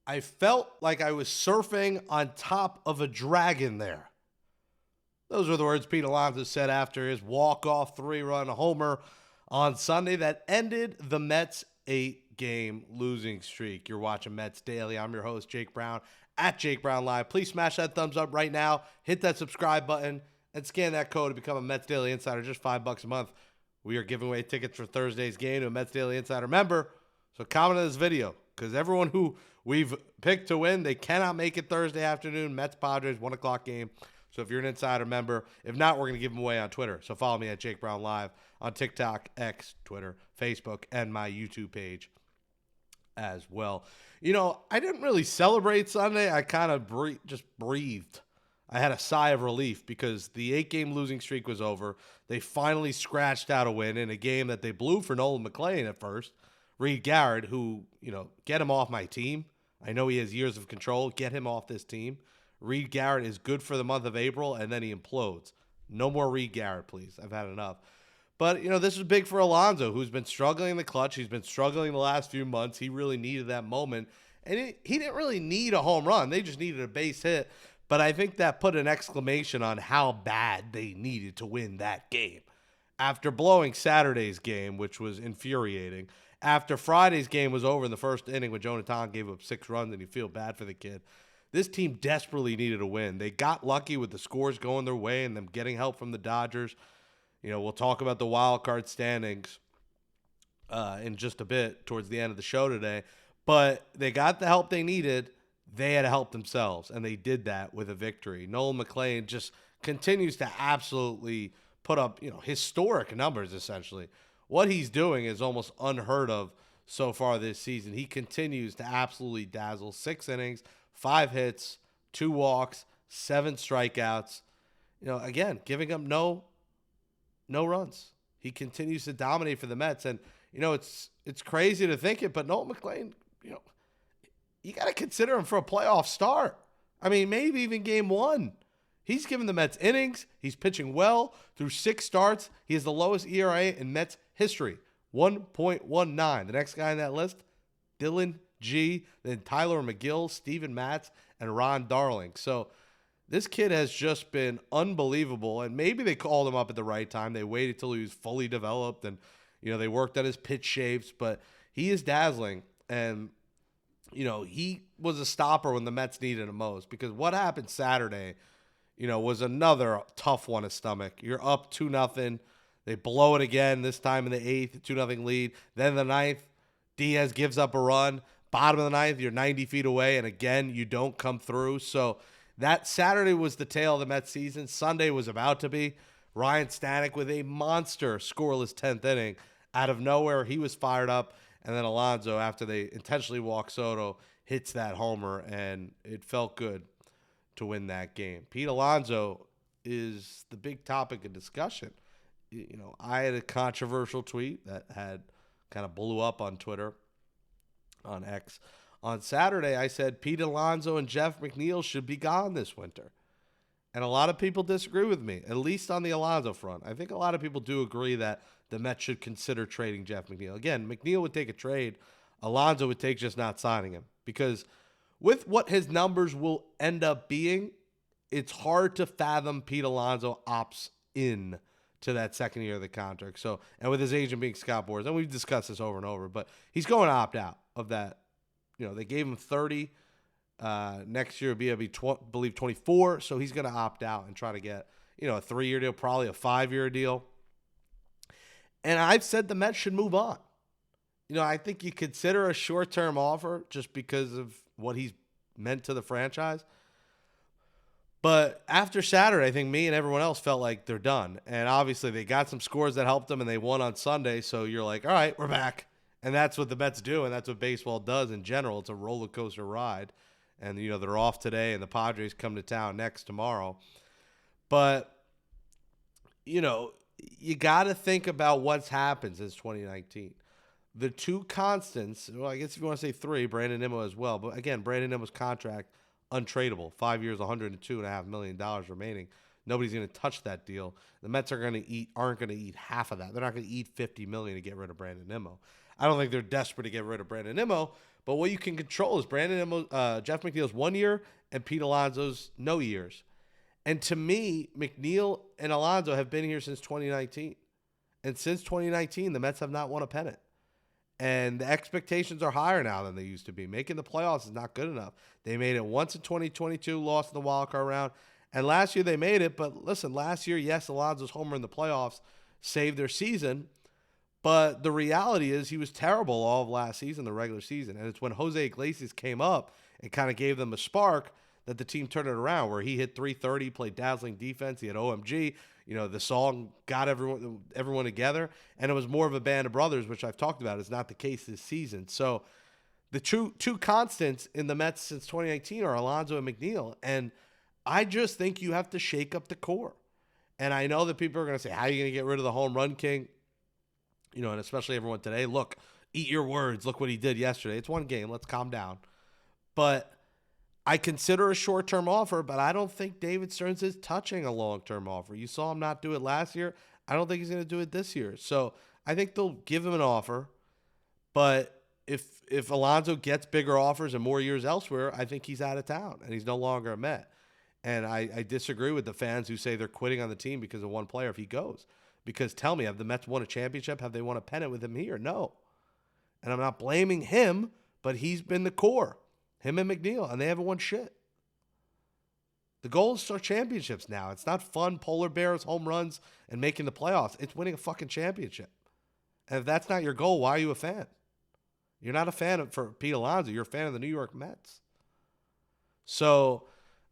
I felt like I was surfing on top of a dragon there. Those were the words Pete Alonso said after his walk-off three-run homer on Sunday that ended the Mets' eight-game losing streak. You're watching Mets Daily. I'm your host, Jake Brown, at Jake Brown Live. Please smash that thumbs up right now. Hit that subscribe button and scan that code to become a Mets Daily Insider. Just $5 a month. We are giving away tickets for Thursday's game to a Mets Daily Insider member. So comment on this video because everyone who we've picked to win, they cannot make it Thursday afternoon. Mets Padres 1 o'clock game. So if you're an insider member, if not, we're going to give them away on Twitter. So follow me at Jake Brown Live on TikTok, X, Twitter, Facebook, and my YouTube page as well. You know, I didn't really celebrate Sunday. I kind of just breathed. I had a sigh of relief because the 8-game losing streak was over. They finally scratched out a win in a game that they blew for Nolan McLean at first. Reed Garrett, who, get him off my team. I know he has years of control. Get him off this team. Reed Garrett is good for the month of April, and then he implodes. No more Reed Garrett, please. I've had enough. But, this is big for Alonso, who's been struggling in the clutch. He's been struggling the last few months. He really needed that moment. And he didn't really need a home run. They just needed a base hit. But I think that put an exclamation on how bad they needed to win that game. After blowing Saturday's game, which was infuriating, after Friday's game was over in the first inning when Jonathan gave up 6 runs and you feel bad for the kid, this team desperately needed a win. They got lucky with the scores going their way and them getting help from the Dodgers. We'll talk about the wild card standings in just a bit towards the end of the show today. But they got the help they needed. They had to help themselves, and they did that with a victory. Nolan McLean just continues to absolutely put up, historic numbers, essentially. What he's doing is almost unheard of so far this season. He continues to absolutely dazzle. 6 innings, 5 hits, 2 walks, 7 strikeouts. Again, giving up no runs. He continues to dominate for the Mets. And, it's crazy to think it, but Nolan McLean, you got to consider him for a playoff start. I mean, maybe even game 1. He's given the Mets innings. He's pitching well through 6 starts. He has the lowest ERA in Mets history, 1.19. The next guy on that list, Dylan G, then Tyler McGill, Steven Matz, and Ron Darling. So this kid has just been unbelievable, and maybe they called him up at the right time. They waited till he was fully developed, and, they worked on his pitch shapes, but he is dazzling, and he was a stopper when the Mets needed him most because what happened Saturday, was another tough one to stomach. You're up 2-0. They blow it again, this time in the 8th, 2-0 lead. Then the 9th, Diaz gives up a run. Bottom of the 9th, you're 90 feet away, and again, you don't come through. So that Saturday was the tail of the Mets season. Sunday was about to be. Ryan Stanek with a monster scoreless 10th inning. Out of nowhere, he was fired up. And then Alonso, after they intentionally walk Soto, hits that homer, and it felt good to win that game. Pete Alonso is the big topic of discussion. I had a controversial tweet that had kind of blew up on Twitter, on X. On Saturday, I said Pete Alonso and Jeff McNeil should be gone this winter. And a lot of people disagree with me, at least on the Alonso front. I think a lot of people do agree that the Mets should consider trading Jeff McNeil. Again, McNeil would take a trade. Alonso would take just not signing him. Because with what his numbers will end up being, it's hard to fathom Pete Alonso opts in to that second year of the contract. So, and with his agent being Scott Boras, and we've discussed this over and over, but he's going to opt out of that. They gave him 30. Next year will be, believe 24. So he's going to opt out and try to get, a 3-year deal, probably a 5-year deal. And I've said the Mets should move on. I think you consider a short-term offer just because of what he's meant to the franchise. But after Saturday, I think me and everyone else felt like they're done. And obviously they got some scores that helped them and they won on Sunday. So you're like, all right, we're back. And that's what the Mets do. And that's what baseball does in general. It's a roller coaster ride. And, they're off today and the Padres come to town tomorrow. But, you got to think about what's happened since 2019. The 2 constants, well, I guess if you want to say 3, Brandon Nimmo as well. But again, Brandon Nimmo's contract, untradeable. 5 years, $102.5 million remaining. Nobody's going to touch that deal. The Mets aren't going to eat half of that. They're not going to eat $50 million to get rid of Brandon Nimmo. I don't think they're desperate to get rid of Brandon Nimmo, But what you can control is Jeff McNeil's 1 year and Pete Alonso's no years. And to me, McNeil and Alonso have been here since 2019. And since 2019, the Mets have not won a pennant. And the expectations are higher now than they used to be. Making the playoffs is not good enough. They made it once in 2022, lost in the wild card round. And last year they made it. But listen, last year, yes, Alonso's homer in the playoffs saved their season. But the reality is he was terrible all of last season, the regular season. And it's when Jose Iglesias came up and kind of gave them a spark that the team turned it around, where he hit 330, played dazzling defense. He had OMG. The song got everyone together, and it was more of a band of brothers, which I've talked about is not the case this season. So the two constants in the Mets since 2019 are Alonso and McNeil, and I just think you have to shake up the core. And I know that people are going to say, how are you going to get rid of the home run king? And especially everyone today. Look, eat your words. Look what he did yesterday. It's one game. Let's calm down. But I consider a short-term offer, but I don't think David Stearns is touching a long-term offer. You saw him not do it last year. I don't think he's going to do it this year. So I think they'll give him an offer. But if Alonso gets bigger offers and more years elsewhere, I think he's out of town and he's no longer a Met. And I disagree with the fans who say they're quitting on the team because of one player if he goes. Because tell me, have the Mets won a championship? Have they won a pennant with him here? No. And I'm not blaming him, but he's been the core. Him and McNeil, and they haven't won shit. The goal is to start championships now. It's not fun polar bears, home runs, and making the playoffs. It's winning a fucking championship. And if that's not your goal, why are you a fan? You're not a fan for Pete Alonso. You're a fan of the New York Mets. So,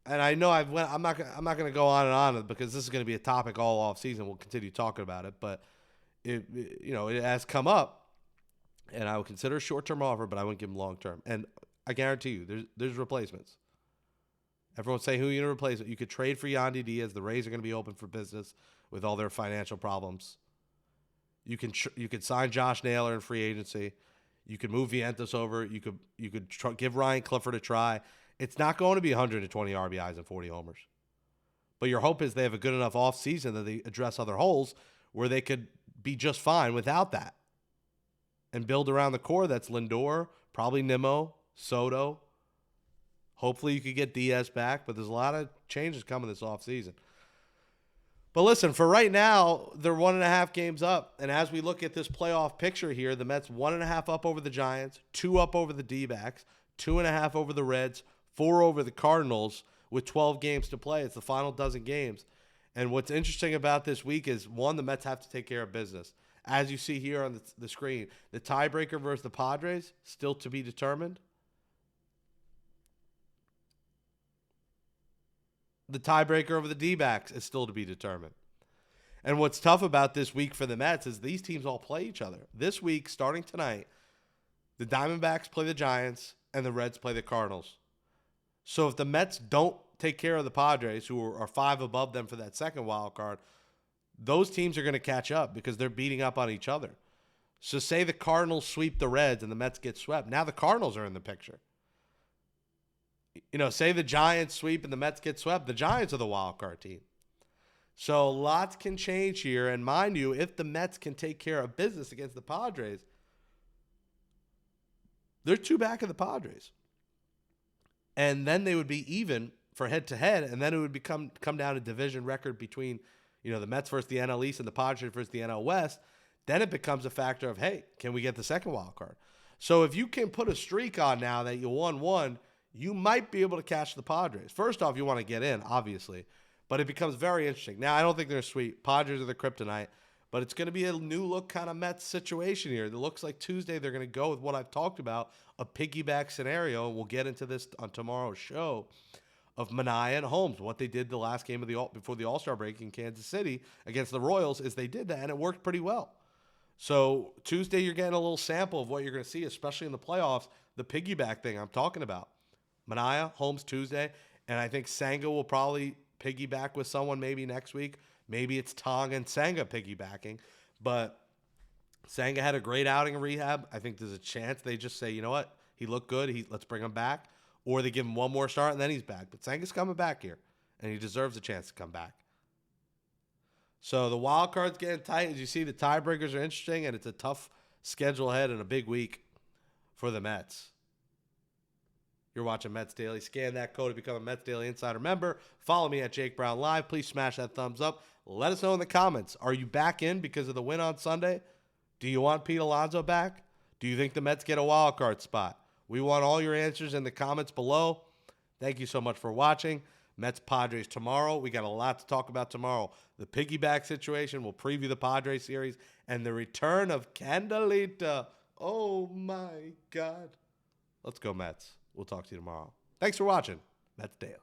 and I know I'm not going to go on and on because this is going to be a topic all off season. We'll continue talking about it, but it has come up, and I would consider a short-term offer, but I wouldn't give him long-term. And I guarantee you, there's replacements. Everyone say who you're going to replace it. You could trade for Yandy Diaz. The Rays are going to be open for business with all their financial problems. You could sign Josh Naylor in free agency. You could move Vientos over. You could give Ryan Clifford a try. It's not going to be 120 RBIs and 40 homers. But your hope is they have a good enough offseason that they address other holes where they could be just fine without that. And build around the core that's Lindor, probably Nimmo, Soto. Hopefully you could get Diaz back, but there's a lot of changes coming this offseason. But listen, for right now, they're 1.5 games up. And as we look at this playoff picture here, the Mets 1.5 up over the Giants, 2 up over the D-backs, 2.5 over the Reds, 4 over the Cardinals with 12 games to play. It's the final dozen games. And what's interesting about this week is, one, the Mets have to take care of business. As you see here on the screen, the tiebreaker versus the Padres, still to be determined. The tiebreaker over the D-backs is still to be determined. And what's tough about this week for the Mets is these teams all play each other. This week, starting tonight, the Diamondbacks play the Giants and the Reds play the Cardinals. So if the Mets don't take care of the Padres, who are 5 above them for that second wild card, those teams are going to catch up because they're beating up on each other. So say the Cardinals sweep the Reds and the Mets get swept. Now the Cardinals are in the picture. Say the Giants sweep and the Mets get swept. The Giants are the wild card team. So lots can change here. And mind you, if the Mets can take care of business against the Padres, they're 2 back of the Padres. And then they would be even for head-to-head, and then it would come down to division record between the Mets versus the NL East and the Padres versus the NL West. Then it becomes a factor of, hey, can we get the second wild card? So if you can put a streak on now that you won one, you might be able to catch the Padres. First off, you want to get in, obviously, but it becomes very interesting. Now, I don't think they're sweet. Padres are the kryptonite, but it's going to be a new look kind of Mets situation here. It looks like Tuesday they're going to go with what I've talked about, a piggyback scenario, and we'll get into this on tomorrow's show, of Manaea and Holmes. What they did the last game of before the All-Star break in Kansas City against the Royals is they did that, and it worked pretty well. So Tuesday you're getting a little sample of what you're going to see, especially in the playoffs, the piggyback thing I'm talking about. Manaea, Holmes Tuesday, and I think Senga will probably piggyback with someone maybe next week. Maybe it's Tong and Senga piggybacking, but Senga had a great outing in rehab. I think there's a chance they just say, you know what, he looked good, let's bring him back, or they give him one more start and then he's back. But Senga's coming back here, and he deserves a chance to come back. So the wild card's getting tight. As you see, the tiebreakers are interesting, and it's a tough schedule ahead and a big week for the Mets. You're watching Mets Daily. Scan that code to become a Mets Daily Insider member. Follow me at Jake Brown Live. Please smash that thumbs up. Let us know in the comments. Are you back in because of the win on Sunday? Do you want Pete Alonso back? Do you think the Mets get a wild card spot? We want all your answers in the comments below. Thank you so much for watching. Mets Padres tomorrow. We got a lot to talk about tomorrow. The piggyback situation. We'll preview the Padres series and the return of Candelita. Oh my God. Let's go Mets. We'll talk to you tomorrow. Thanks for watching Mets Daily.